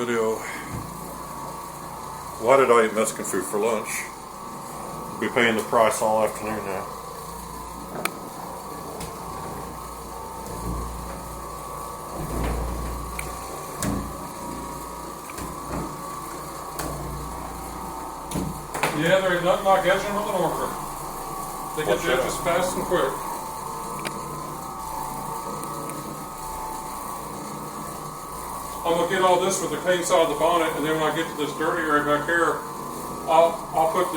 video. Why did I eat Mexican food for lunch? I'll be paying the price all afternoon now. Yeah, there ain't nothing like edging with an order. They get you just fast and quick. I'm gonna get all this with the clean side of the bonnet, and then when I get to this dirty area back here, I'll put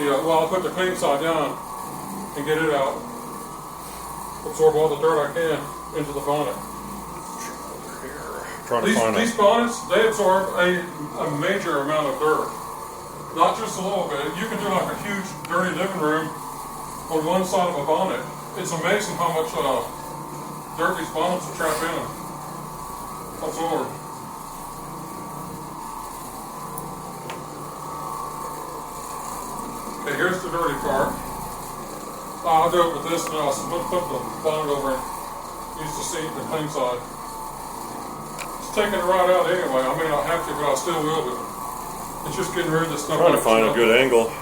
the clean side down and get it out. Absorb all the dirt I can into the bonnet. These bonnets, they absorb a major amount of dirt. Not just a little bit. You can do like a huge dirty living room on one side of a bonnet. It's amazing how much dirt these bonnets will trap in. Absorb. Okay, here's the dirty part. I'll do it with this, and I'll put the bonnet over and use the seat, the clean side. It's taking it right out anyway. I may not have to, but I still will. But it's just getting rid of this stuff. Trying to find a good angle.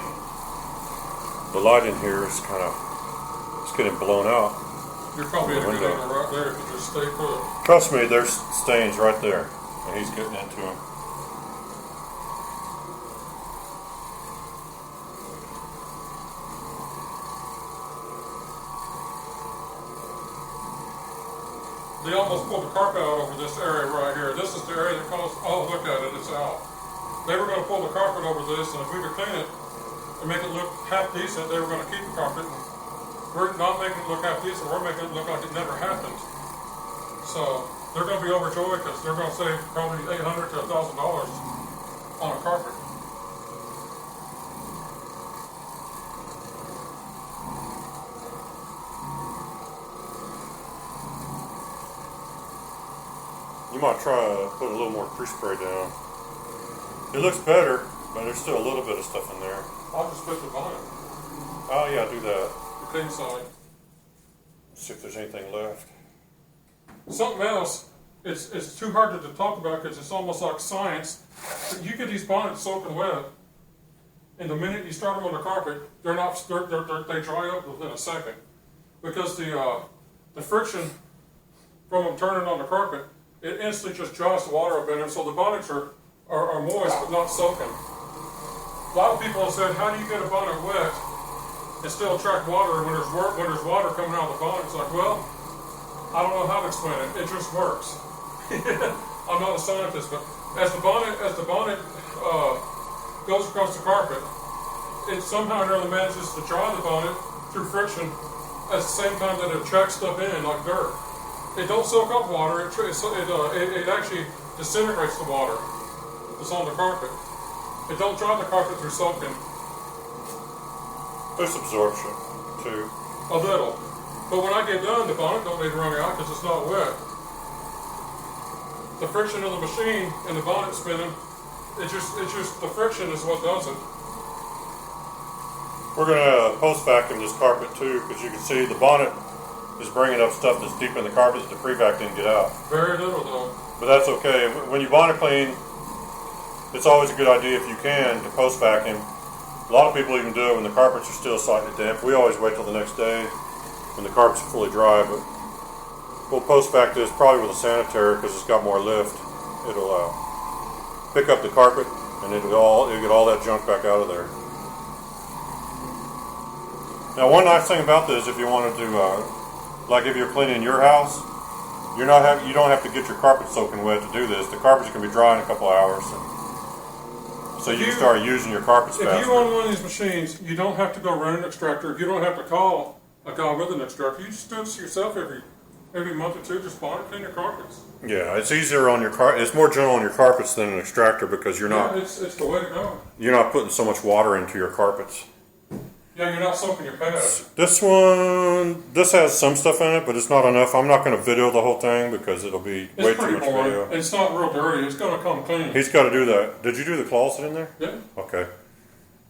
The light in here is it's getting blown out. You're probably at a good angle right there if you just stay put. Trust me, there's stains right there, and he's getting into them. They almost pulled the carpet out over this area right here. This is the area that caused, oh, look at it, it's out. They were going to pull the carpet over this, and if we could clean it and make it look half decent, they were going to keep the carpet. And we're not making it look half decent, we're making it look like it never happened. So they're going to be overjoyed because they're going to save probably $800 to $1,000 on a carpet. You might try to put a little more crease spray down. It looks better, but there's still a little bit of stuff in there. I'll just put the bonnet. Oh yeah, do that. The clean side. See if there's anything left. Something else, it's too hard to talk about because it's almost like science. But you get these bonnets soaking wet, and the minute you start them on the carpet, they dry up within a second. Because the friction from them turning on the carpet, it instantly just dries the water up in them, so the bonnets are moist but not soaking. A lot of people have said, how do you get a bonnet wet and still attract water when there's water coming out of the bonnet? It's like, well, I don't know how to explain it. It just works. I'm not a scientist, but as the bonnet goes across the carpet, it somehow or other manages to dry the bonnet through friction at the same time that it attracts stuff in like dirt. It don't soak up water. It actually disintegrates the water that's on the carpet. It don't dry the carpet through soaking. There's absorption too. A little, but when I get done, the bonnet don't need to run out because it's not wet. The friction of the machine and the bonnet spinning, it's just the friction is what does it. We're gonna post vacuum this carpet too, because you can see the bonnet is bringing up stuff that's deep in the carpet that the pre-vac didn't get out. Very little though. But that's okay. When you bonnet clean, it's always a good idea if you can to post vacuum. A lot of people even do it when the carpets are still slightly damp. We always wait till the next day when the carpets are fully dry, but we'll post vac this probably with a sanitary because it's got more lift. It'll pick up the carpet and it'll get all that junk back out of there. Now, one nice thing about this, if you wanted to like if you're cleaning your house, you don't have to get your carpet soaking wet to do this. The carpet's going to be dry in a couple of hours, so you can start using your carpets faster. If you own one of these machines, you don't have to go rent an extractor. You don't have to call a guy with an extractor. You just do this yourself every month or two. Just bonnet clean your carpets. Yeah, it's easier on your it's more gentle on your carpets than an extractor because you're not. Yeah, it's the way to go. You're not putting so much water into your carpets. Yeah, you're not soaking your pads. This has some stuff in it, but it's not enough. I'm not going to video the whole thing because it'll be way too much video. It's not real dirty. It's going to come clean. He's got to do that. Did you do the closet in there? Yeah. Okay.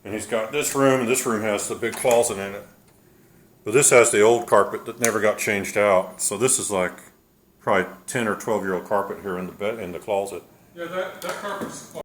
And he's got this room, and this room has the big closet in it. But this has the old carpet that never got changed out. So this is like probably 10 or 12-year-old carpet here in the closet. Yeah, that carpet's